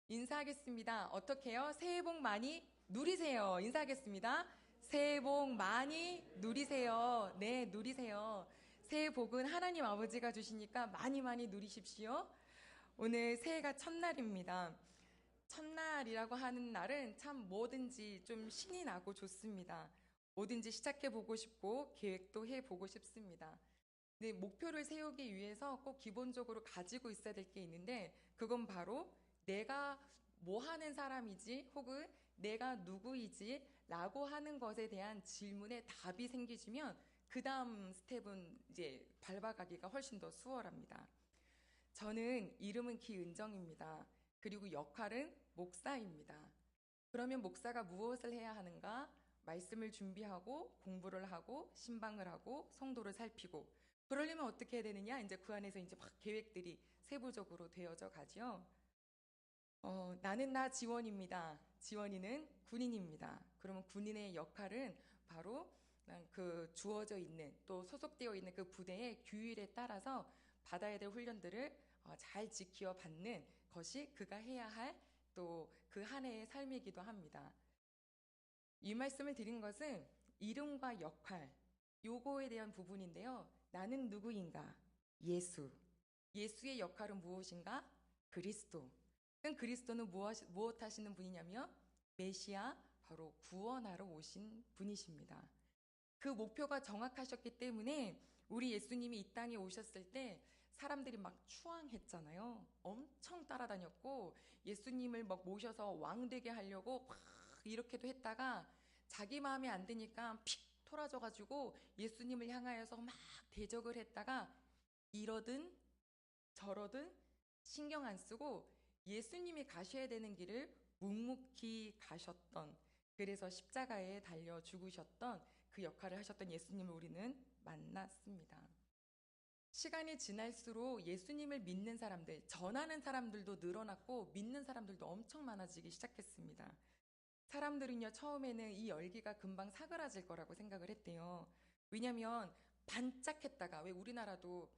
인사하겠습니다. 어떻게 해요? 새해 복 많이 누리세요. 인사하겠습니다. 새해 복 많이 누리세요. 네, 누리세요. 새해 복은 하나님 아버지가 주시니까 많이 많이 누리십시오. 오늘 새해가 첫날입니다. 첫날이라고 하는 날은 참 뭐든지 좀 신이 나고 좋습니다. 뭐든지 시작해보고 싶고 계획도 해보고 싶습니다. 네, 목표를 세우기 위해서 꼭 기본적으로 가지고 있어야 될 게 있는데 그건 바로 내가 뭐 하는 사람이지 혹은 내가 누구이지 라고 하는 것에 대한 질문에 답이 생기시면 그 다음 스텝은 이제 밟아가기가 훨씬 더 수월합니다. 저는 이름은 기은정입니다. 그리고 역할은 목사입니다. 그러면 목사가 무엇을 해야 하는가? 말씀을 준비하고 공부를 하고 신방을 하고 성도를 살피고 그러려면 어떻게 해야 되느냐? 이제 그 안에서 이제 막 계획들이 세부적으로 되어져 가죠. 나는 나 지원입니다. 지원이는 군인입니다. 그러면 군인의 역할은 바로 그 주어져 있는 또 소속되어 있는 그 부대의 규율에 따라서 받아야 될 훈련들을 잘 지켜 받는 것이 그가 해야 할 또 그 한 해의 삶이기도 합니다. 이 말씀을 드린 것은 이름과 역할, 요거에 대한 부분인데요. 나는 누구인가? 예수. 예수의 역할은 무엇인가? 그리스도. 그럼 그리스도는 무엇 하시는 분이냐면 메시아, 바로 구원하러 오신 분이십니다. 그 목표가 정확하셨기 때문에 우리 예수님이 이 땅에 오셨을 때 사람들이 막 추앙했잖아요. 엄청 따라다녔고 예수님을 막 모셔서 왕 되게 하려고 막 이렇게도 했다가 자기 마음에 안 드니까 픽 토라져가지고 예수님을 향하여서 막 대적을 했다가 이러든 저러든 신경 안 쓰고 예수님이 가셔야 되는 길을 묵묵히 가셨던, 그래서 십자가에 달려 죽으셨던 그 역할을 하셨던 예수님을 우리는 만났습니다. 시간이 지날수록 예수님을 믿는 사람들, 전하는 사람들도 늘어났고 믿는 사람들도 엄청 많아지기 시작했습니다. 사람들은요, 처음에는 이 열기가 금방 사그라질 거라고 생각을 했대요. 왜냐면 반짝했다가, 왜 우리나라도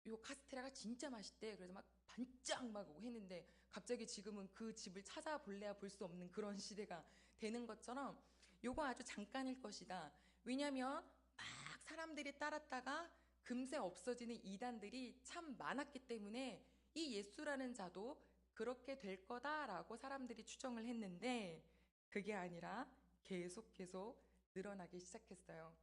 요 카스테라가 진짜 맛있대. 그래서 막 반짝 막 했는데 갑자기 지금은 그 집을 찾아볼래야 볼 수 없는 그런 시대가 되는 것처럼 요거 아주 잠깐일 것이다. 왜냐면 막 사람들이 따랐다가 금세 없어지는 이단들이 참 많았기 때문에 이 예수라는 자도 그렇게 될 거다라고 사람들이 추정을 했는데 그게 아니라 계속 늘어나기 시작했어요.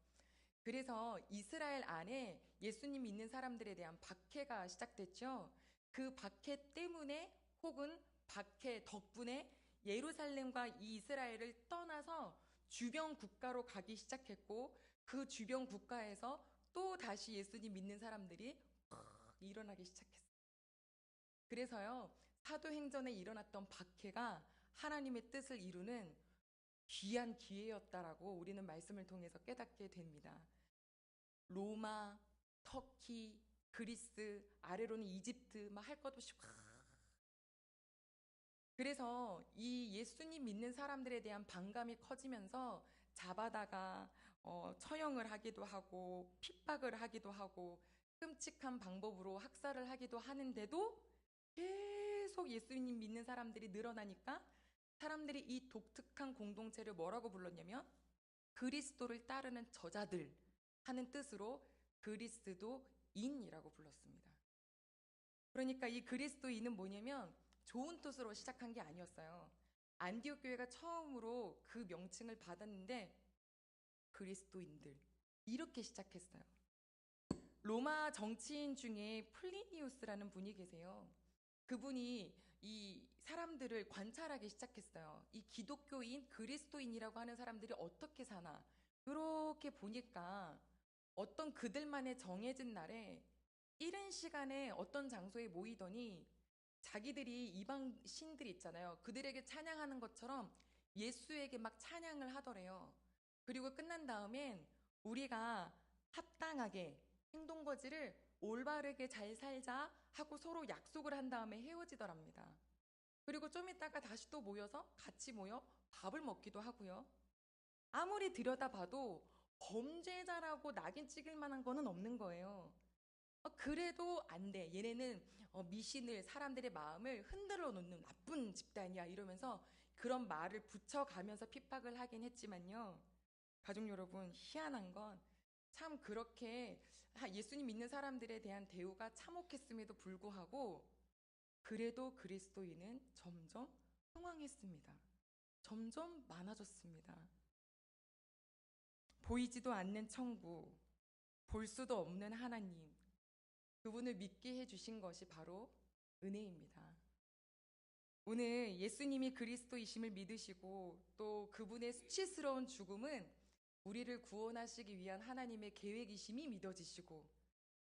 그래서 이스라엘 안에 예수님 믿는 사람들에 대한 박해가 시작됐죠. 그 박해 때문에 혹은 박해 덕분에 예루살렘과 이 이스라엘을 떠나서 주변 국가로 가기 시작했고 그 주변 국가에서 또 다시 예수님 믿는 사람들이 일어나기 시작했어요. 그래서요, 사도행전에 일어났던 박해가 하나님의 뜻을 이루는 귀한 기회였다라고 우리는 말씀을 통해서 깨닫게 됩니다. 로마, 터키, 그리스, 아래로는 이집트, 막 할 것 없이 그래서 이 예수님 믿는 사람들에 대한 반감이 커지면서 잡아다가 처형을 하기도 하고 핍박을 하기도 하고 끔찍한 방법으로 학살을 하기도 하는데도 계속 예수님 믿는 사람들이 늘어나니까 사람들이 이 독특한 공동체를 뭐라고 불렀냐면 그리스도를 따르는 저자들 하는 뜻으로 그리스도인이라고 불렀습니다. 그러니까 이 그리스도인은 뭐냐면 좋은 뜻으로 시작한 게 아니었어요. 안디옥 교회가 처음으로 그 명칭을 받았는데 그리스도인들 이렇게 시작했어요. 로마 정치인 중에 플리니우스라는 분이 계세요. 그분이 이 사람들을 관찰하기 시작했어요. 이 기독교인, 그리스도인이라고 하는 사람들이 어떻게 사나. 이렇게 보니까 어떤 그들만의 정해진 날에 이른 시간에 어떤 장소에 모이더니 자기들이 이방 신들 있잖아요. 그들에게 찬양하는 것처럼 예수에게 막 찬양을 하더래요. 그리고 끝난 다음엔 우리가 합당하게 행동거지를 올바르게 잘 살자 하고 서로 약속을 한 다음에 헤어지더랍니다. 그리고 좀 있다가 다시 또 모여서 같이 모여 밥을 먹기도 하고요. 아무리 들여다봐도 범죄자라고 낙인 찍을 만한 거는 없는 거예요. 그래도 안 돼. 얘네는 미신을 사람들의 마음을 흔들어 놓는 나쁜 집단이야. 이러면서 그런 말을 붙여가면서 핍박을 하긴 했지만요. 가족 여러분, 희한한 건 참 그렇게 예수님 믿는 사람들에 대한 대우가 참혹했음에도 불구하고 그래도 그리스도인은 점점 흥왕했습니다. 점점 많아졌습니다. 보이지도 않는 천국, 볼 수도 없는 하나님, 그분을 믿게 해주신 것이 바로 은혜입니다. 오늘 예수님이 그리스도이심을 믿으시고 또 그분의 수치스러운 죽음은 우리를 구원하시기 위한 하나님의 계획이심이 믿어지시고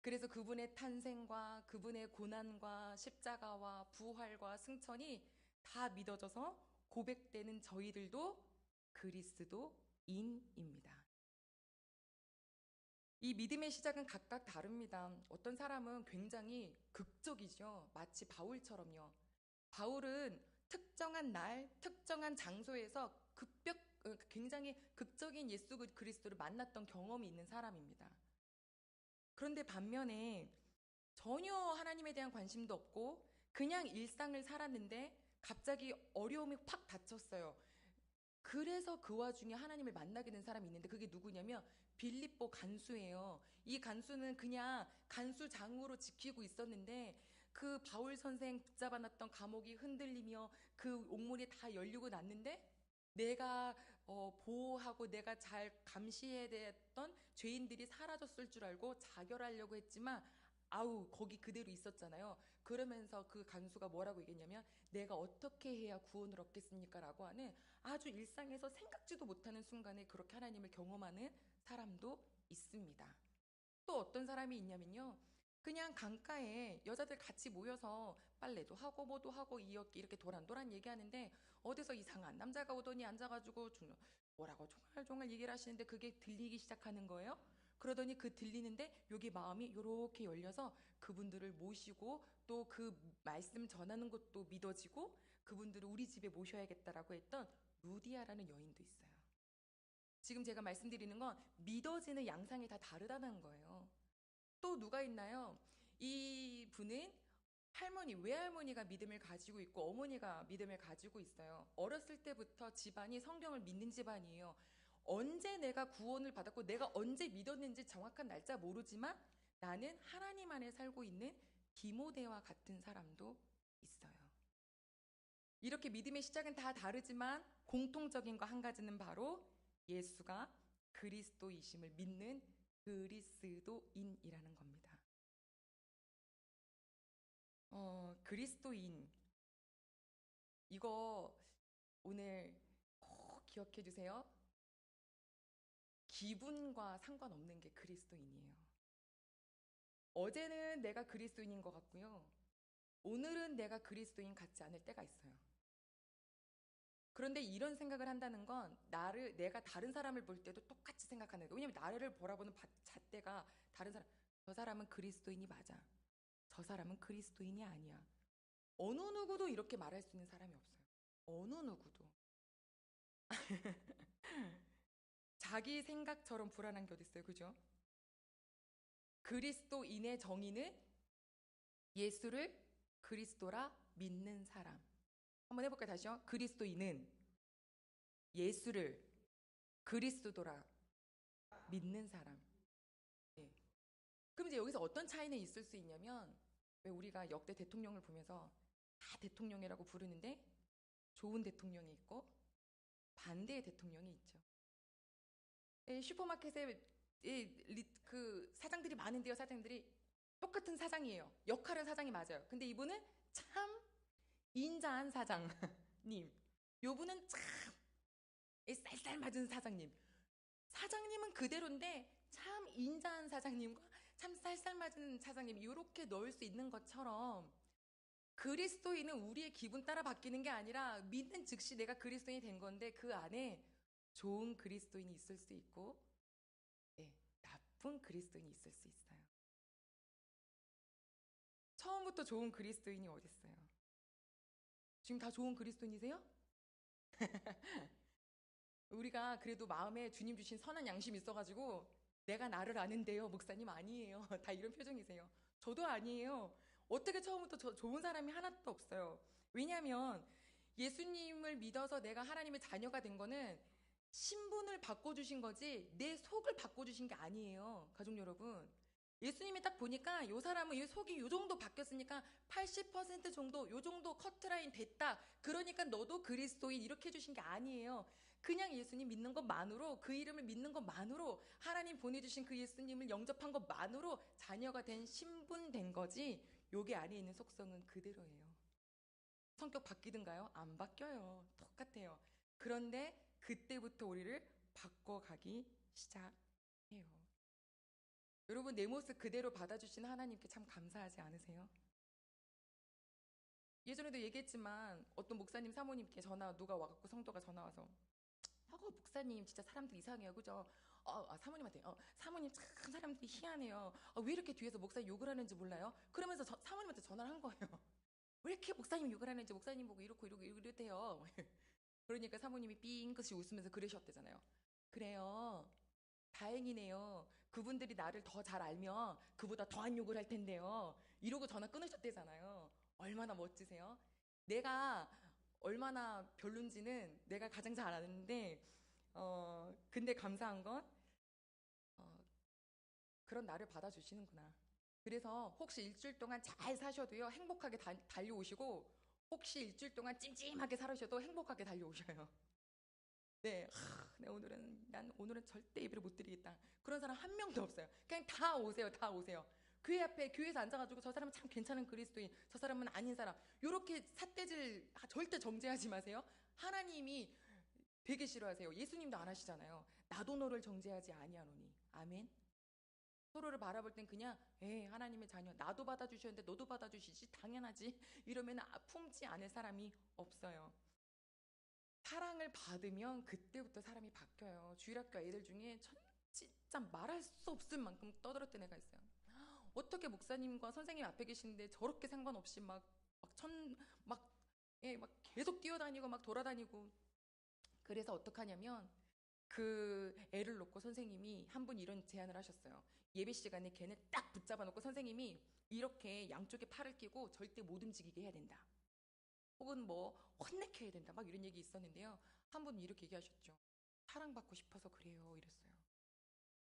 그래서 그분의 탄생과 그분의 고난과 십자가와 부활과 승천이 다 믿어져서 고백되는 저희들도 그리스도인입니다. 이 믿음의 시작은 각각 다릅니다. 어떤 사람은 굉장히 극적이죠. 마치 바울처럼요. 바울은 특정한 날, 특정한 장소에서 굉장히 극적인 예수 그리스도를 만났던 경험이 있는 사람입니다. 그런데 반면에 전혀 하나님에 대한 관심도 없고 그냥 일상을 살았는데 갑자기 어려움이 팍 닥쳤어요. 그래서 그 와중에 하나님을 만나게 된 사람이 있는데 그게 누구냐면 빌립보 간수예요. 이 간수는 그냥 간수장으로 지키고 있었는데 그 바울 선생 붙잡아 놨던 감옥이 흔들리며 그 옥문이 다 열리고 났는데 내가 보호하고 내가 잘 감시해야 됐던 죄인들이 사라졌을 줄 알고 자결하려고 했지만 아우 거기 그대로 있었잖아요. 그러면서 그 간수가 뭐라고 얘기했냐면 내가 어떻게 해야 구원을 얻겠습니까? 라고 하는 아주 일상에서 생각지도 못하는 순간에 그렇게 하나님을 경험하는 사람도 있습니다. 또 어떤 사람이 있냐면요. 그냥 강가에 여자들 같이 모여서 빨래도 하고 뭐도 하고 이렇게 도란도란 얘기하는데 어디서 이상한 남자가 오더니 앉아가지고 뭐라고 종알종알 얘기를 하시는데 그게 들리기 시작하는 거예요. 그러더니 그 들리는데 여기 마음이 요렇게 열려서 그분들을 모시고 또 그 말씀 전하는 것도 믿어지고 그분들을 우리 집에 모셔야겠다라고 했던 루디아라는 여인도 있어요. 지금 제가 말씀드리는 건 믿어지는 양상이 다 다르다는 거예요. 또 누가 있나요? 이 분은 외할머니가 믿음을 가지고 있고 어머니가 믿음을 가지고 있어요. 어렸을 때부터 집안이 성경을 믿는 집안이에요. 언제 내가 구원을 받았고 내가 언제 믿었는지 정확한 날짜 모르지만 나는 하나님 안에 살고 있는 디모데와 같은 사람도 있어요. 이렇게 믿음의 시작은 다 다르지만 공통적인 거 한 가지는 바로 예수가 그리스도이심을 믿는 그리스도인이라는 겁니다. 그리스도인. 이거 오늘 꼭 기억해 주세요. 기분과 상관없는 게 그리스도인이에요. 어제는 내가 그리스도인인 것 같고요. 오늘은 내가 그리스도인 같지 않을 때가 있어요. 그런데 이런 생각을 한다는 건 내가 다른 사람을 볼 때도 똑같이 생각하는 거예요. 왜냐면 나를 바라보는 잣대가 다른 사람, 저 사람은 그리스도인이 맞아. 저 사람은 그리스도인이 아니야. 어느 누구도 이렇게 말할 수 있는 사람이 없어요. 어느 누구도. 자기 생각처럼 불안한 게 어딨어요. 그죠? 그리스도인의 정의는 예수를 그리스도라 믿는 사람. 한번 해볼까요? 다시요. 그리스도인은 예수를 그리스도라 믿는 사람. 네. 그럼 이제 여기서 어떤 차이는 있을 수 있냐면 왜 우리가 역대 대통령을 보면서 다 대통령이라고 부르는데 좋은 대통령이 있고 반대의 대통령이 있죠. 슈퍼마켓에 그 사장들이 많은데요. 사장들이 똑같은 사장이에요. 역할은 사장이 맞아요. 근데 이분은 참 인자한 사장님. 요분은 참 쌀쌀 맞은 사장님. 사장님은 그대로인데 참 인자한 사장님과 참 쌀쌀 맞은 사장님 이렇게 넣을 수 있는 것처럼 그리스도인은 우리의 기분 따라 바뀌는 게 아니라 믿는 즉시 내가 그리스도인이 된 건데 그 안에 좋은 그리스도인이 있을 수 있고 네, 나쁜 그리스도인이 있을 수 있어요. 처음부터 좋은 그리스도인이 어딨어요? 지금 다 좋은 그리스도인이세요? 우리가 그래도 마음에 주님 주신 선한 양심이 있어가지고 내가 나를 아는데요 목사님 아니에요 다 이런 표정이세요. 저도 아니에요. 어떻게 처음부터 좋은 사람이 하나도 없어요. 왜냐하면 예수님을 믿어서 내가 하나님의 자녀가 된 거는 신분을 바꿔주신 거지 내 속을 바꿔주신 게 아니에요. 가족 여러분. 예수님이 딱 보니까 요 사람은 이 속이 요 정도 바뀌었으니까 80% 정도 요 정도 커트라인 됐다. 그러니까 너도 그리스도인 이렇게 해주신 게 아니에요. 그냥 예수님 믿는 것만으로 그 이름을 믿는 것만으로 하나님 보내주신 그 예수님을 영접한 것만으로 자녀가 된 신분 된 거지 요게 안에 있는 속성은 그대로예요. 성격 바뀌든가요? 안 바뀌어요. 똑같아요. 그런데 그때부터 우리를 바꿔가기 시작해요. 여러분 내 모습 그대로 받아주신 하나님께 참 감사하지 않으세요? 예전에도 얘기했지만 어떤 목사님 사모님께 누가 와갖고 성도가 전화 와서 목사님 진짜 사람들 이상해요 그죠? 사모님한테 사모님 참 사람들이 희한해요. 왜 이렇게 뒤에서 목사님 욕을 하는지 몰라요? 그러면서 사모님한테 전화를 한 거예요. 왜 이렇게 목사님 욕을 하는지 목사님 보고 이렇고 이렇대요. 그러니까 사모님이 삥긋이 웃으면서 그러셨대잖아요. 그래요. 다행이네요. 그분들이 나를 더 잘 알면 그보다 더한 욕을 할 텐데요. 이러고 전화 끊으셨대잖아요. 얼마나 멋지세요? 내가 얼마나 별론지는 내가 가장 잘 아는데, 근데 감사한 건, 그런 나를 받아주시는구나. 그래서 혹시 일주일 동안 잘 사셔도요, 행복하게 달려오시고, 혹시 일주일 동안 찜찜하게 살으셔도 행복하게 달려오셔요. 네, 난 오늘은 절대 예배를 못 드리겠다. 그런 사람 한 명도 없어요. 그냥 다 오세요, 다 오세요. 교회 앞에 교회에서 앉아가지고 저 사람은 참 괜찮은 그리스도인, 저 사람은 아닌 사람. 요렇게 삿대질 절대 정죄하지 마세요. 하나님이 되게 싫어하세요. 예수님도 안 하시잖아요. 나도 너를 정죄하지 아니하노니. 아멘. 서로를 바라볼 땐 그냥 하나님의 자녀 나도 받아주셨는데 너도 받아주시지 당연하지 이러면 품지 않을 사람이 없어요. 사랑을 받으면 그때부터 사람이 바뀌어요. 주일학교 애들 중에 진짜 말할 수 없을 만큼 떠들었던 애가 있어요. 어떻게 목사님과 선생님 앞에 계시는데 저렇게 상관없이 막, 막 계속 뛰어다니고 막 돌아다니고. 그래서 어떡하냐면 그 애를 놓고 선생님이 한 분 이런 제안을 하셨어요. 예배 시간에 걔는 딱 붙잡아 놓고 선생님이 이렇게 양쪽에 팔을 끼고 절대 못 움직이게 해야 된다. 혹은 뭐 혼내켜야 된다. 막 이런 얘기 있었는데요. 한 분이 이렇게 얘기하셨죠. 사랑받고 싶어서 그래요. 이랬어요.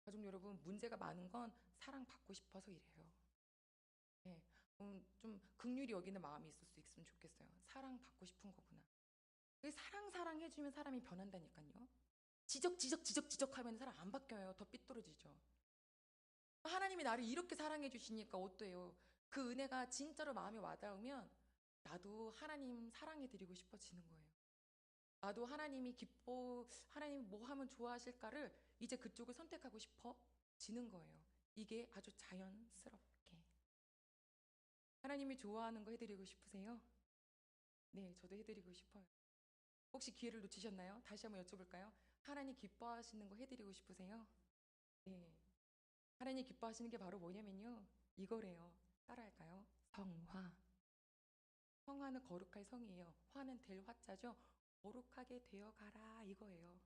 가족 여러분, 문제가 많은 건 사랑받고 싶어서 이래요. 네, 좀 긍휼히 여기는 마음이 있을 수 있으면 좋겠어요. 사랑받고 싶은 거구나. 사랑 해주면 사람이 변한다니까요. 지적 하면 사람 안 바뀌어요. 더 삐뚤어지죠. 하나님이 나를 이렇게 사랑해 주시니까 어때요? 그 은혜가 진짜로 마음에 와닿으면 나도 하나님 사랑해 드리고 싶어지는 거예요. 나도 하나님이 뭐 하면 좋아하실까를 이제 그쪽을 선택하고 싶어지는 거예요. 이게 아주 자연스럽게. 하나님이 좋아하는 거 해드리고 싶으세요? 네, 저도 해드리고 싶어요. 혹시 기회를 놓치셨나요? 다시 한번 여쭤볼까요? 하나님 기뻐하시는 거 해드리고 싶으세요? 네. 하나님 기뻐하시는 게 바로 뭐냐면요. 이거래요. 따라할까요? 성화. 성화는 거룩할 성이에요. 화는 될 화자죠. 거룩하게 되어가라 이거예요.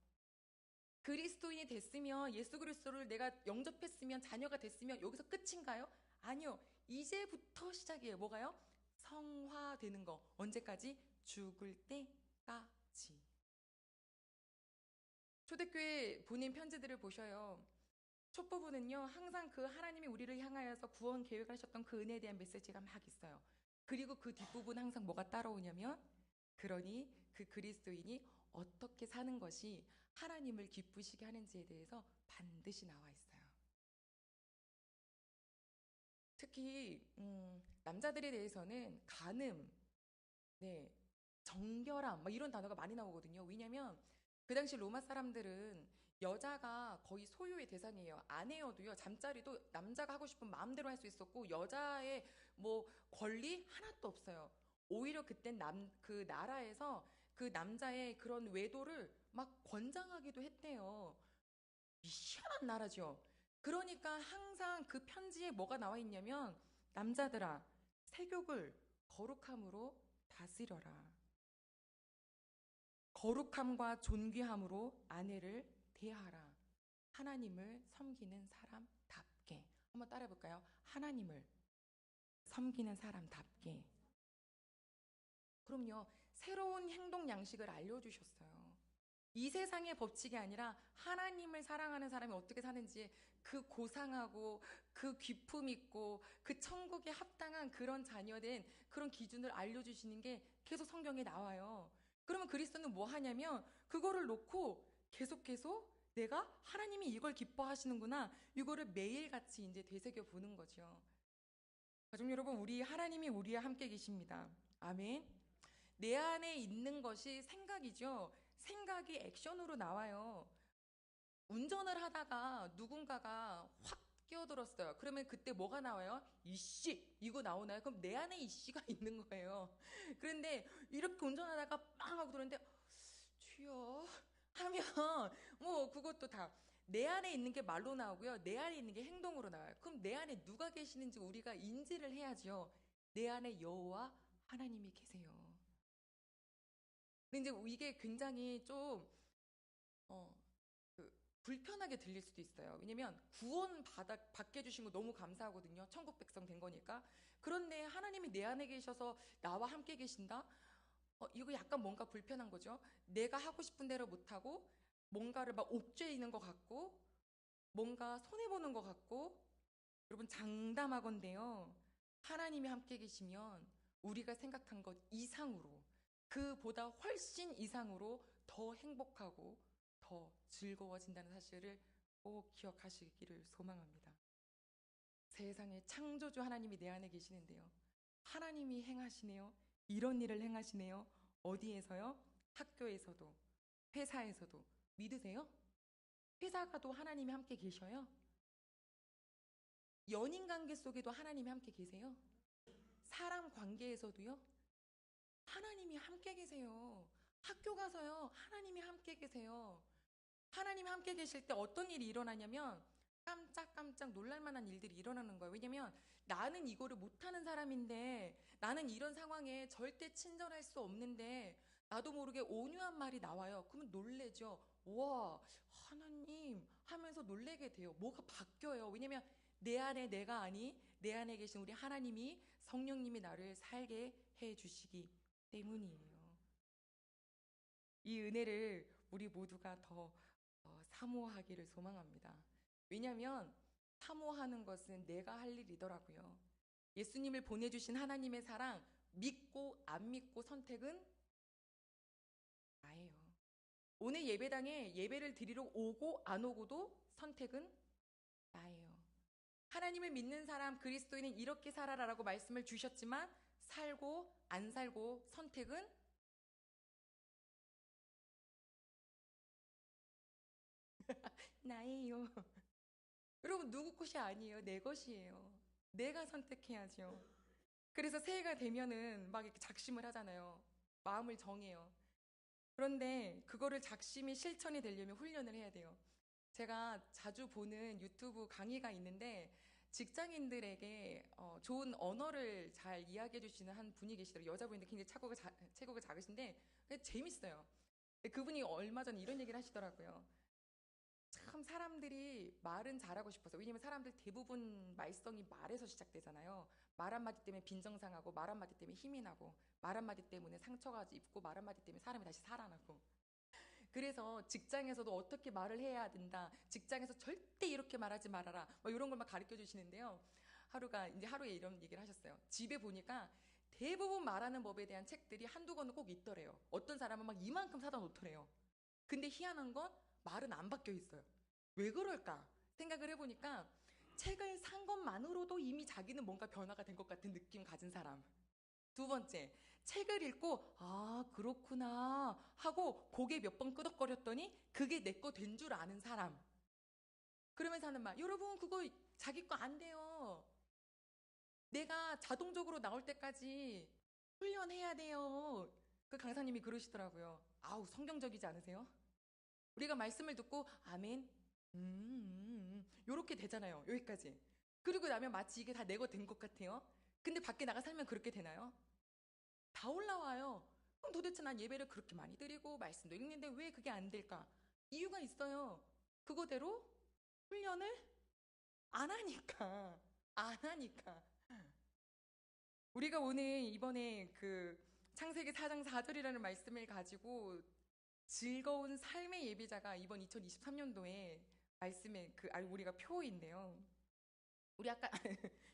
그리스도인이 됐으면 예수 그리스도를 내가 영접했으면 자녀가 됐으면 여기서 끝인가요? 아니요. 이제부터 시작이에요. 뭐가요? 성화되는 거. 언제까지? 죽을 때까지. 초대교회 보낸 편지들을 보셔요. 첫 부분은요, 항상 그 하나님이 우리를 향하여서 구원 계획을 하셨던 그 은혜에 대한 메시지가 막 있어요. 그리고 그 뒷부분 항상 뭐가 따라오냐면, 그러니 그 그리스도인이 어떻게 사는 것이 하나님을 기쁘시게 하는지에 대해서 반드시 나와 있어요. 특히 남자들에 대해서는 간음, 네, 정결함, 막 이런 단어가 많이 나오거든요. 왜냐하면 그 당시 로마 사람들은 여자가 거의 소유의 대상이에요. 아내여도요, 잠자리도 남자가 하고 싶은 마음대로 할 수 있었고, 여자의 뭐 권리 하나도 없어요. 오히려 그땐 그 나라에서 그 남자의 그런 외도를 막 권장하기도 했대요. 희한한 나라죠. 그러니까 항상 그 편지에 뭐가 나와 있냐면, 남자들아, 세욕을 거룩함으로 다스려라. 거룩함과 존귀함으로 아내를 대하라. 하나님을 섬기는 사람답게. 한번 따라해 볼까요? 하나님을 섬기는 사람답게. 그럼요, 새로운 행동 양식을 알려주셨어요. 이 세상의 법칙이 아니라 하나님을 사랑하는 사람이 어떻게 사는지 그 고상하고 그 귀품 있고 그 천국에 합당한 그런 자녀된 그런 기준을 알려주시는 게 계속 성경에 나와요. 그러면 그리스도는 뭐 하냐면 그거를 놓고 계속 내가 하나님이 이걸 기뻐하시는구나, 이거를 매일같이 이제 되새겨 보는 거죠. 가족 여러분, 우리 하나님이 우리와 함께 계십니다. 아멘. 내 안에 있는 것이 생각이죠. 생각이 액션으로 나와요. 운전을 하다가 누군가가 확 끼어들었어요. 그러면 그때 뭐가 나와요? 이씨! 이거 나오나요? 그럼 내 안에 이씨가 있는 거예요. 그런데 이렇게 운전하다가 빵 하고 들었는데 주여 하면 뭐 그것도 다 내 안에 있는 게 말로 나오고요. 내 안에 있는 게 행동으로 나와요. 그럼 내 안에 누가 계시는지 우리가 인지를 해야죠. 내 안에 여호와 하나님이 계세요. 근데 이제 이게 굉장히 좀 어, 불편하게 들릴 수도 있어요. 왜냐면 받게 해주신 거 너무 감사하거든요. 천국 백성 된 거니까. 그런데 하나님이 내 안에 계셔서 나와 함께 계신다? 이거 약간 뭔가 불편한 거죠. 내가 하고 싶은 대로 못하고 뭔가를 막 옥죄이는 것 같고 뭔가 손해보는 것 같고. 여러분, 장담하건대요, 하나님이 함께 계시면 우리가 생각한 것 이상으로, 그보다 훨씬 이상으로 더 행복하고 더 즐거워진다는 사실을 꼭 기억하시기를 소망합니다. 세상의 창조주 하나님이 내 안에 계시는데요, 하나님이 행하시네요. 이런 일을 행하시네요. 어디에서요? 학교에서도, 회사에서도. 믿으세요? 회사 가도 하나님이 함께 계셔요? 연인 관계 속에도 하나님이 함께 계세요? 사람 관계에서도요? 하나님이 함께 계세요. 학교 가서요, 하나님이 함께 계세요. 하나님이 함께 계실 때 어떤 일이 일어나냐면 깜짝깜짝 놀랄만한 일들이 일어나는 거예요. 왜냐면 나는 이거를 못하는 사람인데, 나는 이런 상황에 절대 친절할 수 없는데 나도 모르게 온유한 말이 나와요. 그러면 놀래죠. 와, 하나님 하면서 놀래게 돼요. 뭐가 바뀌어요. 왜냐면 내 안에 내가 아니, 내 안에 계신 우리 하나님이, 성령님이 나를 살게 해 주시기 때문이에요. 이 은혜를 우리 모두가 더 사모하기를 소망합니다. 왜냐하면 사모하는 것은 내가 할 일이더라고요. 예수님을 보내주신 하나님의 사랑, 믿고 안 믿고 선택은 나예요. 오늘 예배당에 예배를 드리러 오고 안 오고도 선택은 나예요. 하나님을 믿는 사람, 그리스도인은 이렇게 살아라라고 말씀을 주셨지만 살고 안 살고 선택은 나예요. 여러분, 누구 것이 아니에요. 내 것이에요. 내가 선택해야죠. 그래서 새해가 되면은 막 이렇게 작심을 하잖아요. 마음을 정해요. 그런데 그거를 작심이 실천이 되려면 훈련을 해야 돼요. 제가 자주 보는 유튜브 강의가 있는데 직장인들에게 좋은 언어를 잘 이야기해 주시는 한 분이 계시더라고요. 여자분인데 굉장히 체구가 작으신데 재밌어요. 그분이 얼마 전에 이런 얘기를 하시더라고요. 참 사람들이 말은 잘하고 싶어서, 왜냐면 사람들 대부분 말썽이 말에서 시작되잖아요. 말 한마디 때문에 빈정상하고, 말 한마디 때문에 힘이 나고, 말 한마디 때문에 상처가 입고, 말 한마디 때문에 사람이 다시 살아나고. 그래서 직장에서도 어떻게 말을 해야 된다, 직장에서 절대 이렇게 말하지 말아라, 뭐 이런 걸 막 가르쳐 주시는데요. 하루에 이런 얘기를 하셨어요. 집에 보니까 대부분 말하는 법에 대한 책들이 한두 권은 꼭 있더래요. 어떤 사람은 막 이만큼 사다 놓더래요. 근데 희한한 건 말은 안 바뀌어 있어요. 왜 그럴까 생각을 해보니까 책을 산 것만으로도 이미 자기는 뭔가 변화가 된 것 같은 느낌 가진 사람. 두 번째, 책을 읽고 아 그렇구나 하고 고개 몇 번 끄덕거렸더니 그게 내 거 된 줄 아는 사람. 그러면서 하는 말, 여러분 그거 자기 거 안 돼요. 내가 자동적으로 나올 때까지 훈련해야 돼요. 그 강사님이 그러시더라고요. 아우, 성경적이지 않으세요? 우리가 말씀을 듣고 아멘, 요렇게 되잖아요. 여기까지. 그리고 나면 마치 이게 다 내 거 된 것 같아요. 근데 밖에 나가 살면 그렇게 되나요? 다 올라와요. 그럼 도대체 난 예배를 그렇게 많이 드리고 말씀도 읽는데 왜 그게 안 될까? 이유가 있어요. 그거대로 훈련을 안 하니까. 안 하니까. 우리가 오늘 이번에 그 창세기 4장 4절이라는 말씀을 가지고 즐거운 삶의 예비자가 이번 2023년도에 말씀의 우리가 표인데요. 우리 아까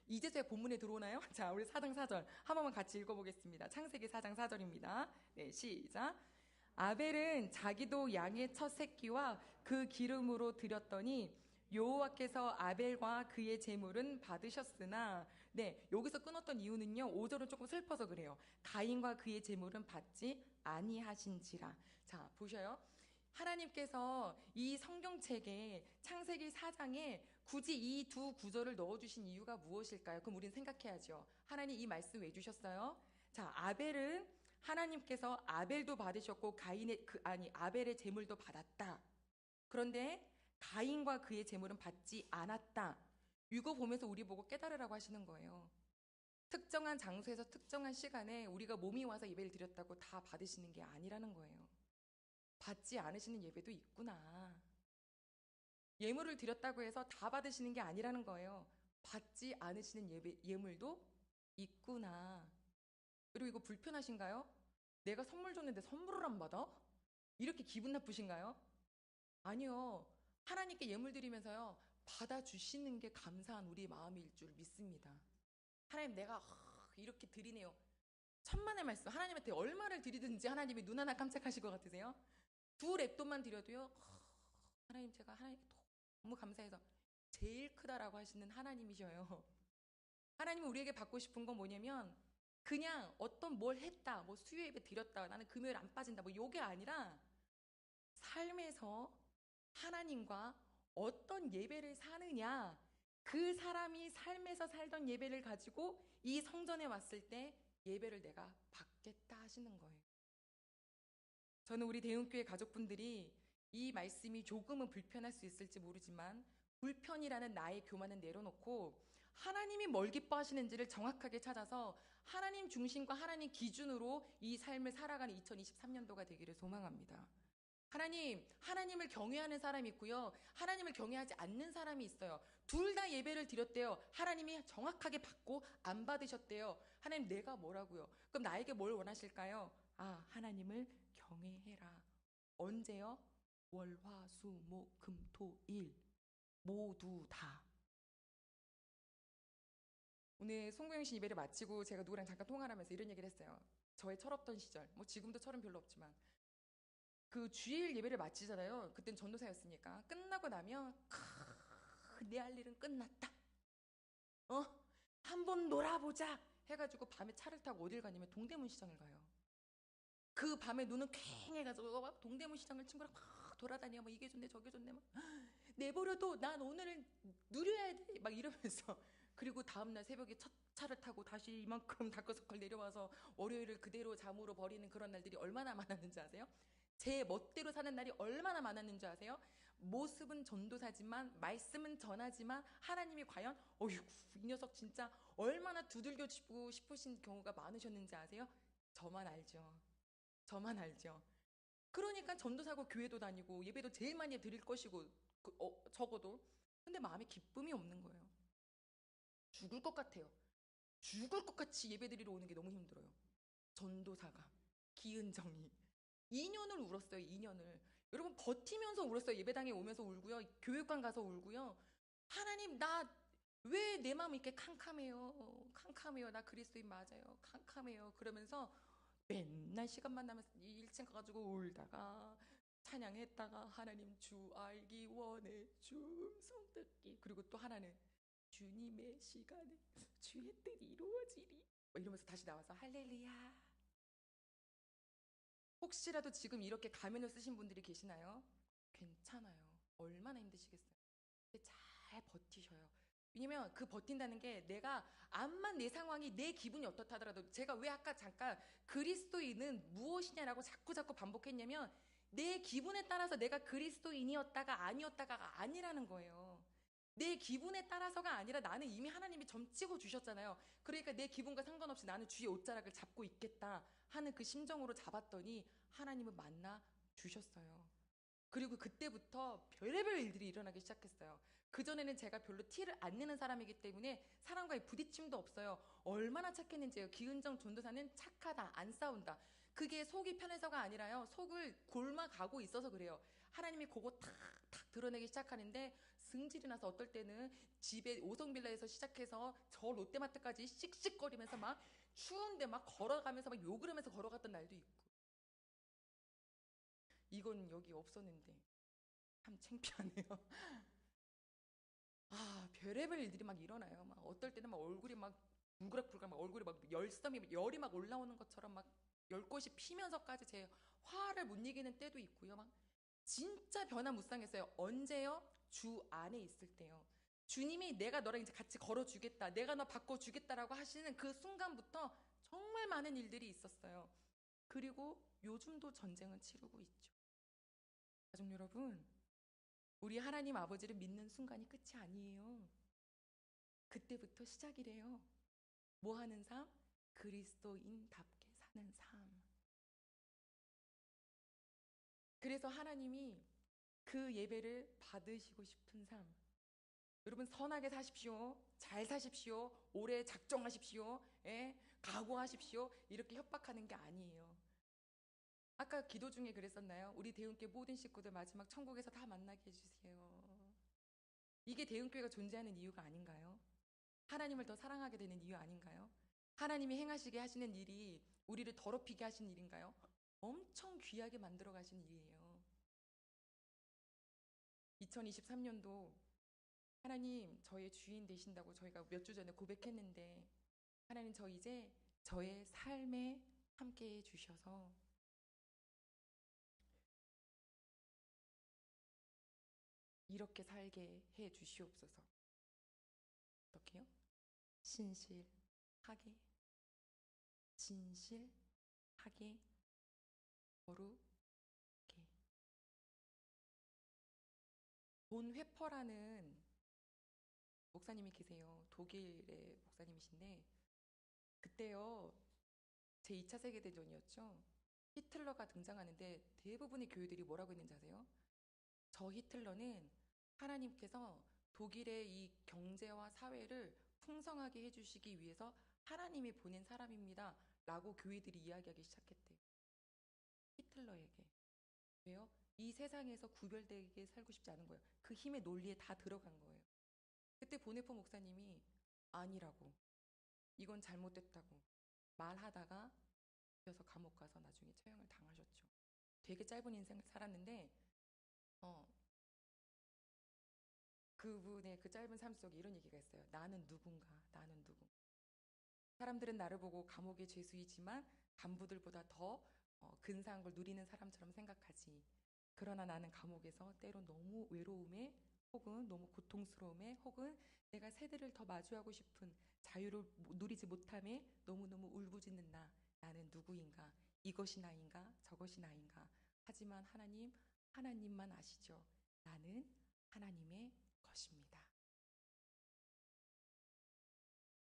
이제서야 본문에 들어오나요? 자, 우리 4장 4절 한 번만 같이 읽어보겠습니다. 창세기 4장 4절입니다. 네, 시작. 아벨은 자기도 양의 첫 새끼와 그 기름으로 드렸더니 여호와께서 아벨과 그의 제물은 받으셨으나, 네, 여기서 끊었던 이유는요, 5절은 조금 슬퍼서 그래요. 가인과 그의 제물은 받지 아니하신지라. 자, 보셔요. 하나님께서 이 성경책에 창세기 4장에 굳이 이 두 구절을 넣어주신 이유가 무엇일까요? 그럼 우리는 생각해야죠. 하나님 이 말씀 왜 주셨어요? 자, 아벨은 하나님께서 아벨도 받으셨고 아벨의 제물도 받았다. 그런데 가인과 그의 제물은 받지 않았다. 이거 보면서 우리 보고 깨달으라고 하시는 거예요. 특정한 장소에서 특정한 시간에 우리가 몸이 와서 예배를 드렸다고 다 받으시는 게 아니라는 거예요. 받지 않으시는 예배도 있구나. 예물을 드렸다고 해서 다 받으시는 게 아니라는 거예요. 받지 않으시는 예물도 있구나. 그리고 이거 불편하신가요? 내가 선물 줬는데 선물을 안 받아? 이렇게 기분 나쁘신가요? 아니요. 하나님께 예물 드리면서요, 받아주시는 게 감사한 우리의 마음일 줄 믿습니다. 하나님, 내가 이렇게 드리네요. 천만의 말씀, 하나님한테 얼마를 드리든지 하나님이 눈 하나 깜짝하실 것 같으세요? 두 랩돈만 드려도요, 하나님, 제가 하나님께 너무 감사해서 제일 크다라고 하시는 하나님이셔요. 하나님은 우리에게 받고 싶은 건 뭐냐면 그냥 어떤 뭘 했다, 뭐 수요 예배 드렸다, 나는 금요일 안 빠진다, 뭐 요게 아니라 삶에서 하나님과 어떤 예배를 사느냐, 그 사람이 삶에서 살던 예배를 가지고 이 성전에 왔을 때 예배를 내가 받겠다 하시는 거예요. 저는 우리 대흥교회 가족분들이 이 말씀이 조금은 불편할 수 있을지 모르지만 불편이라는 나의 교만은 내려놓고 하나님이 뭘 기뻐하시는지를 정확하게 찾아서 하나님 중심과 하나님 기준으로 이 삶을 살아가는 2023년도가 되기를 소망합니다. 하나님을 경외하는 사람이 있고요. 하나님을 경외하지 않는 사람이 있어요. 둘 다 예배를 드렸대요. 하나님이 정확하게 받고 안 받으셨대요. 하나님, 내가 뭐라고요? 그럼 나에게 뭘 원하실까요? 아, 하나님을 경외해라. 언제요? 월, 화, 수, 목, 금, 토, 일 모두 다. 오늘 송구영 씨 예배를 마치고 제가 누구랑 잠깐 통화를 하면서 이런 얘기를 했어요. 저의 철없던 시절, 뭐 지금도 철은 별로 없지만 그 주일 예배를 마치잖아요. 그땐 전도사였으니까 끝나고 나면 내 할 일은 끝났다. 한번 놀아보자 해가지고 밤에 차를 타고 어딜 가냐면 동대문 시장을 가요. 그 밤에 눈은 퀭해가지고 막 동대문 시장을 친구랑 막 돌아다녀. 뭐 이게 좋네 저게 좋네 막 내버려도 난 오늘은 누려야 돼 막 이러면서 그리고 다음날 새벽에 첫 차를 타고 다시 이만큼 다크서클 내려와서 월요일을 그대로 잠으로 버리는 그런 날들이 얼마나 많았는지 아세요? 제 멋대로 사는 날이 얼마나 많았는지 아세요? 모습은 전도사지만 말씀은 전하지만 하나님이 과연 어휴 이 녀석 진짜 얼마나 두들겨 주고 싶으신 경우가 많으셨는지 아세요? 저만 알죠. 저만 알죠. 그러니까 전도사고 교회도 다니고 예배도 제일 많이 드릴 것이고 적어도 근데 마음에 기쁨이 없는 거예요. 죽을 것 같아요. 죽을 것 같이 예배 드리러 오는 게 너무 힘들어요. 전도사가 기은정이 2년을 울었어요. 2년을. 여러분 버티면서 울었어요. 예배당에 오면서 울고요. 교육관 가서 울고요. 하나님 나 왜 내 마음이 이렇게 캄캄해요. 캄캄해요. 나 그리스도인 맞아요. 캄캄해요. 그러면서 맨날 시간만 나면 1층 가가지고 울다가 찬양했다가 하나님 주 알기 원해 주 음성 듣기 그리고 또 하나는 주님의 시간에 주의 뜻이 이루어지리 이러면서 다시 나와서 할렐루야. 혹시라도 지금 이렇게 가면을 쓰신 분들이 계시나요? 괜찮아요. 얼마나 힘드시겠어요. 근데 잘 버티셔요. 왜냐면 그 버틴다는 게 내가 암만 내 상황이 내 기분이 어떻다 하더라도 제가 왜 아까 잠깐 그리스도인은 무엇이냐라고 자꾸 반복했냐면 내 기분에 따라서 내가 그리스도인이었다가 아니었다가 아니라는 거예요. 내 기분에 따라서가 아니라 나는 이미 하나님이 점 찍어 주셨잖아요. 그러니까 내 기분과 상관없이 나는 주의 옷자락을 잡고 있겠다 하는 그 심정으로 잡았더니 하나님은 만나 주셨어요. 그리고 그때부터 별의별 일들이 일어나기 시작했어요. 그전에는 제가 별로 티를 안 내는 사람이기 때문에 사람과의 부딪힘도 없어요. 얼마나 착했는지요. 기은정 전도사는 착하다, 안 싸운다. 그게 속이 편해서가 아니라요. 속을 골마가고 있어서 그래요. 하나님이 그거 탁탁 드러내기 시작하는데 승질이 나서 어떨 때는 집에 오성빌라에서 시작해서 저 롯데마트까지 씩씩거리면서 막 추운데 막 걸어가면서 막 욕을 하면서 걸어갔던 날도 있고. 이건 여기 없었는데 참 창피하네요. 아, 별의별 일들이 막 일어나요. 막 어떨 때는 막 얼굴이 막 불그락불그락 막 얼굴이 막 열이 막 올라오는 것처럼 막 열꽃이 피면서까지 제 화를 못 이기는 때도 있고요. 막 진짜 변화무쌍했어요. 언제요? 주 안에 있을 때요. 주님이 내가 너랑 이제 같이 걸어주겠다. 내가 너 바꿔주겠다라고 하시는 그 순간부터 정말 많은 일들이 있었어요. 그리고 요즘도 전쟁은 치르고 있죠. 가족 여러분, 우리 하나님 아버지를 믿는 순간이 끝이 아니에요. 그때부터 시작이래요. 뭐 하는 삶? 그리스도인답게 사는 삶. 그래서 하나님이 그 예배를 받으시고 싶은 삶. 여러분 선하게 사십시오. 잘 사십시오. 오래 작정하십시오. 예? 각오하십시오. 이렇게 협박하는 게 아니에요. 아까 기도 중에 그랬었나요? 우리 대운교회 모든 식구들 마지막 천국에서 다 만나게 해주세요. 이게 대운교회가 존재하는 이유가 아닌가요? 하나님을 더 사랑하게 되는 이유 아닌가요? 하나님이 행하시게 하시는 일이 우리를 더럽히게 하신 일인가요? 엄청 귀하게 만들어 가신 일이에요. 2023년도 하나님 저의 주인 되신다고 저희가 몇 주 전에 고백했는데 하나님 저 이제 저의 삶에 함께 해 주셔서 이렇게 살게 해 주시옵소서. 어떻게요? 신실하게 진실하게 거룩하게 본 회퍼라는 목사님이 계세요. 독일의 목사님이신데 그때요 제 2차 세계대전이었죠. 히틀러가 등장하는데 대부분의 교회들이 뭐라고 했는지 아세요? 저 히틀러는 하나님께서 독일의 이 경제와 사회를 풍성하게 해주시기 위해서 하나님이 보낸 사람입니다. 라고 교회들이 이야기하기 시작했대요. 히틀러에게. 왜요? 이 세상에서 구별되게 살고 싶지 않은 거예요. 그 힘의 논리에 다 들어간 거예요. 그때 보네포 목사님이 아니라고. 이건 잘못됐다고. 말하다가 잡혀서 감옥 가서 나중에 처형을 당하셨죠. 되게 짧은 인생을 살았는데 어, 그분의 그 짧은 삶 속에 이런 얘기가 있어요. 나는 누군가, 나는 누군가. 사람들은 나를 보고 감옥의 죄수이지만 간부들보다 더 근사한 걸 누리는 사람처럼 생각하지. 그러나 나는 감옥에서 때론 너무 외로움에 혹은 너무 고통스러움에 혹은 내가 세대를 더 마주하고 싶은 자유를 누리지 못함에 너무너무 울부짖는 나. 나는 누구인가? 이것이 나인가? 저것이 나인가? 하지만 하나님만 아시죠? 나는 하나님의 것입니다.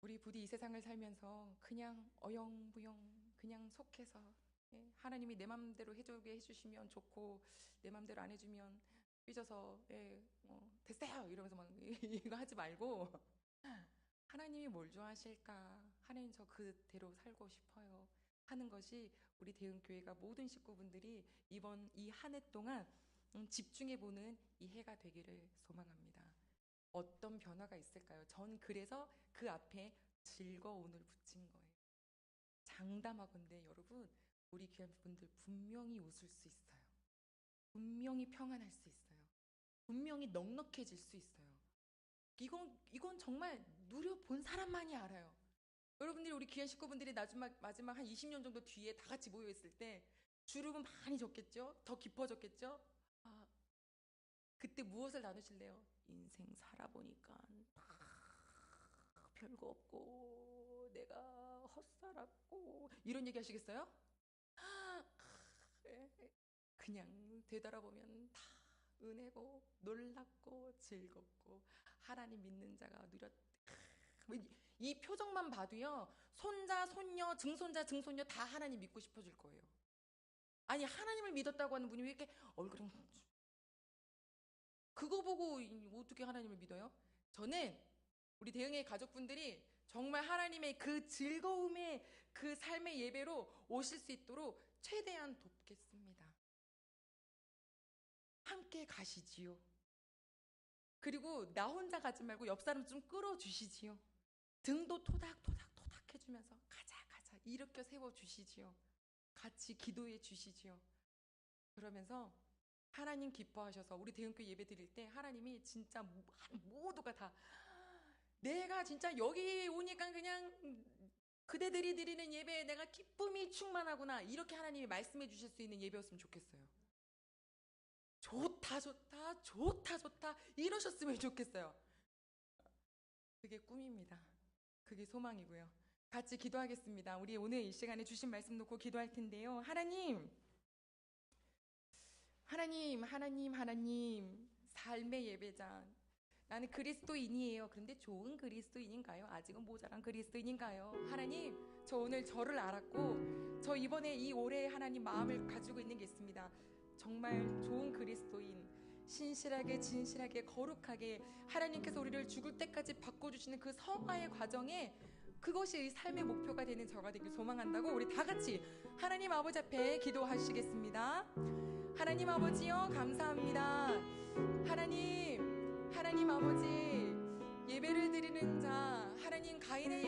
우리 부디 이 세상을 살면서 그냥 어영부영 그냥 속해서 하나님이 내 맘대로 해주게 해주시면 좋고 내 맘대로 안 해주면 삐져서 됐어요 이러면서 막 이거 하지 말고 하나님이 뭘 좋아하실까? 하나님 저 그대로 살고 싶어요 하는 것이 우리 대흥교회가 모든 식구분들이 이번 이 한 해 동안 집중해보는 이 해가 되기를 소망합니다. 어떤 변화가 있을까요? 전 그래서 그 앞에 즐거움을 붙인 거예요. 장담하건대 여러분, 우리 귀한 분들 분명히 웃을 수 있어요. 분명히 평안할 수 있어요. 분명히 넉넉해질 수 있어요. 이건 정말 누려본 사람만이 알아요. 여러분들이 우리 귀한 식구분들이 마지막 한 20년 정도 뒤에 다 같이 모여있을 때 주름은 많이 졌겠죠? 더 깊어졌겠죠? 아, 그때 무엇을 나누실래요? 인생 살아보니까 별거 없고 내가 헛살았고 이런 얘기 하시겠어요? 그냥 되돌아보면 다 은혜고 놀랍고 즐겁고 하나님 믿는 자가 누렸 이 표정만 봐도요 손자 손녀 증손자 증손녀 다 하나님 믿고 싶어질 거예요. 아니 하나님을 믿었다고 하는 분이 왜 이렇게 얼굴이 그거 보고 어떻게 하나님을 믿어요? 저는 우리 대흥의 가족분들이 정말 하나님의 그 즐거움의 그 삶의 예배로 오실 수 있도록 최대한 돕겠습니다. 함께 가시지요. 그리고 나 혼자 가지 말고 옆 사람 좀 끌어주시지요. 등도 토닥토닥 해주면서 가자 일으켜 세워주시지요. 같이 기도해 주시지요. 그러면서 하나님 기뻐하셔서 우리 대흥교회 예배 드릴 때 하나님이 진짜 모두가 다 내가 진짜 여기 오니까 그냥 그대들이 드리는 예배에 내가 기쁨이 충만하구나, 이렇게 하나님이 말씀해 주실 수 있는 예배였으면 좋겠어요. 좋다 이러셨으면 좋겠어요. 그게 꿈입니다. 그게 소망이고요. 같이 기도하겠습니다. 우리 오늘 이 시간에 주신 말씀 놓고 기도할 텐데요. 하나님, 삶의 예배자, 나는 그리스도인이에요. 그런데 좋은 그리스도인인가요? 아직은 모자란 그리스도인인가요? 하나님, 저 오늘 저를 알았고 저 이번에 이 올해 하나님 마음을 가지고 있는 게 있습니다. 정말 좋은 그리스도인, 신실하게 진실하게 거룩하게 하나님께서 우리를 죽을 때까지 바꿔주시는 그 성화의 과정에 그것이 삶의 목표가 되는 저가 되길 소망한다고 우리 다 같이 하나님 아버지 앞에 기도하시겠습니다. 하나님 아버지요, 감사합니다. 하나님 아버지, 예배를 드리는 자, 하나님 가인의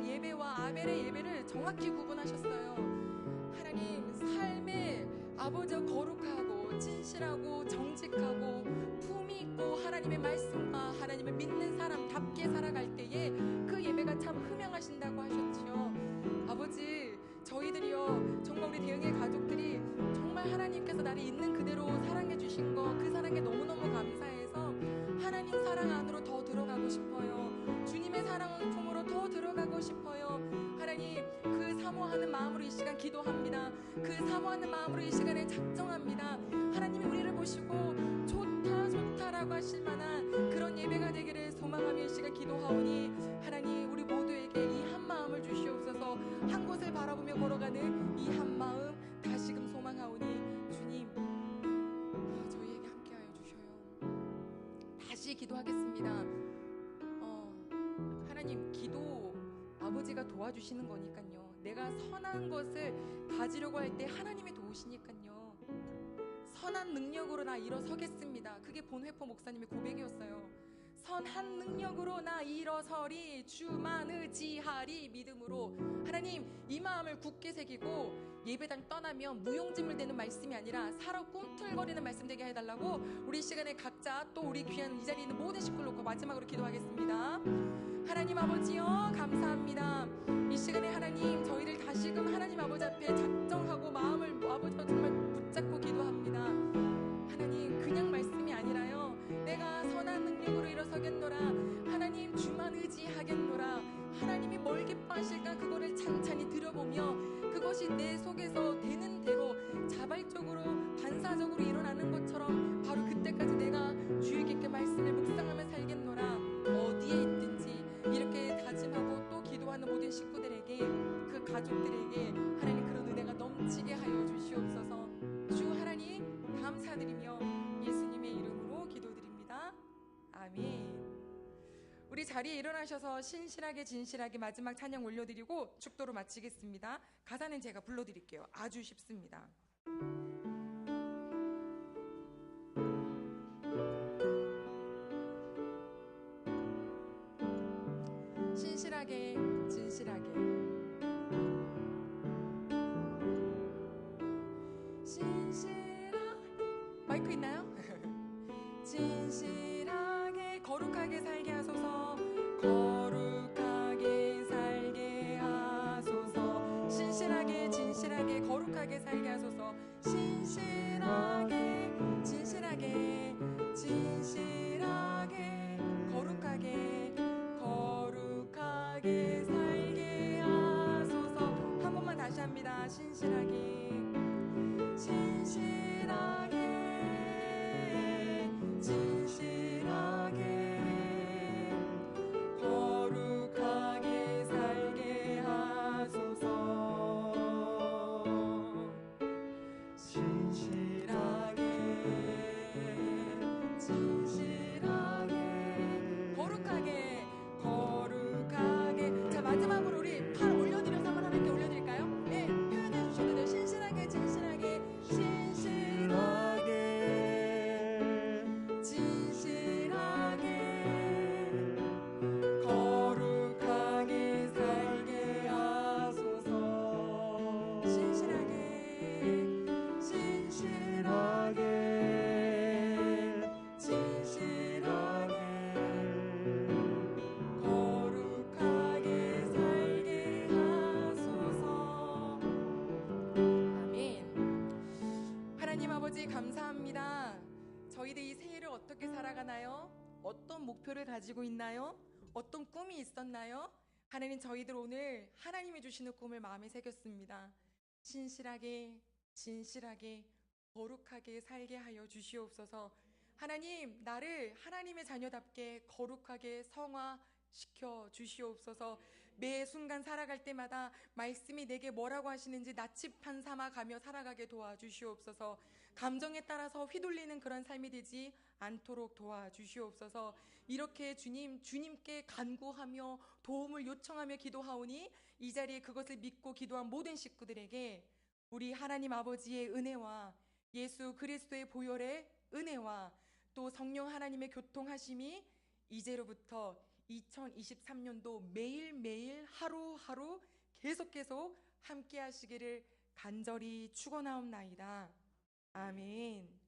예배와 아벨의 예배를 정확히 구분하셨어요. 하나님, 삶의 아버지 거룩하고 진실하고 정직하고 품위 있고 하나님의 말씀과 하나님을 믿는 사람답게 살아갈 때에 그 예배가 참 흠양하신다고 하셨지요. 아버지, 저희들이요 정말 우리 대흥의 가족들이 정말 하나님께서 나를 있는 그대로 사랑해 주신 거, 그 사랑에 너무너무 감사해서 하나님 사랑 안으로 더 들어가고 싶어요. 주님의 사랑 품으로 더 들어가고 싶어요. 하나님, 그 사모하는 마음으로 이 시간 기도합니다. 그 사모하는 마음으로 이 시간에 작정합니다. 하나님이 우리를 보시고 좋다라고 하실 만한 그런 예배가 되기를 소망하며 이 시간 기도하오니 하나님, 우리 모두에게 이 한 마음을 주시옵소서. 한 곳을 바라보며 걸어가는 이 한 마음 다시금 소망하오니 주님, 저희에게 함께하여 주셔요. 다시 기도하겠습니다. 하나님, 기도 아버지가 도와주시는 거니까요. 내가 선한 것을 가지려고 할 때 하나님이 도우시니까요. 선한 능력으로 나 일어서겠습니다. 그게 본회포 목사님의 고백이었어요. 선한 능력으로 나 일어서리, 주만 의지하리 믿음으로. 하나님, 이 마음을 굳게 새기고 예배당 떠나면 무용지물 되는 말씀이 아니라 살아 꿈틀거리는 말씀 되게 해달라고 우리 이 시간에 각자 또 우리 귀한 이 자리에 있는 모든 식구를 놓고 마지막으로 기도하겠습니다. 하나님 아버지요, 감사합니다. 이 시간에 하나님, 저희를 다시금 하나님 아버지 앞에 작정하고 마음을 아버지와 정말 붙잡고 기도합니다. 하나님, 그냥 말씀이 아니라요, 내가 선한 능력으로 일어서겠노라. 하나님, 주만 의지하겠노라. 하나님이 뭘 기뻐하실까 그거를 찬찬히 들여보며 그것이 내 속에서 되는 대로 자발적으로 반사적으로 일어나는 것처럼 바로 그때까지 내가 주의 깊게 말씀을 묵상하며 살겠노라. 어디에 있든지 이렇게 다짐하고 또 기도하는 모든 식구들에게, 그 가족들에게 하나님 그런 은혜가 넘치게 하여 주시옵소서. 주 하나님 감사드리며 예수님의 이름으로 기도드립니다. 아멘. 우리 자리에 일어나셔서 신실하게 진실하게 마지막 찬양 올려드리고 축도로 마치겠습니다. 가사는 제가 불러드릴게요. 아주 쉽습니다. 신실하게 진실하게. 마이크 있나요? 진실하게 거룩하게 살게 하소서. 거룩하게 살게 하소서. 신실하게 진실하게 거룩하게 살게 하소서. 신실하게 진실하게 진실하게 거룩하게 거룩하게 살게 하소서. 한 번만 다시 합니다. 신실하게 진실하게 진실하게 거룩하게 살게 하소서. 신실하게 아버지 감사합니다. 저희들 이 새해를 어떻게 살아가나요? 어떤 목표를 가지고 있나요? 어떤 꿈이 있었나요? 하나님, 저희들 오늘 하나님이 주시는 꿈을 마음에 새겼습니다. 신실하게, 진실하게, 거룩하게 살게 하여 주시옵소서. 하나님, 나를 하나님의 자녀답게 거룩하게 성화시켜 주시옵소서. 매 순간 살아갈 때마다 말씀이 내게 뭐라고 하시는지 나치판 삼아가며 살아가게 도와주시옵소서. 감정에 따라서 휘둘리는 그런 삶이 되지 않도록 도와주시옵소서. 이렇게 주님께 간구하며 도움을 요청하며 기도하오니 이 자리에 그것을 믿고 기도한 모든 식구들에게 우리 하나님 아버지의 은혜와 예수 그리스도의 보혈의 은혜와 또 성령 하나님의 교통하심이 이제로부터 2023년도 매일매일 하루하루 계속 함께 하시기를 간절히 축원하옵나이다. 아멘.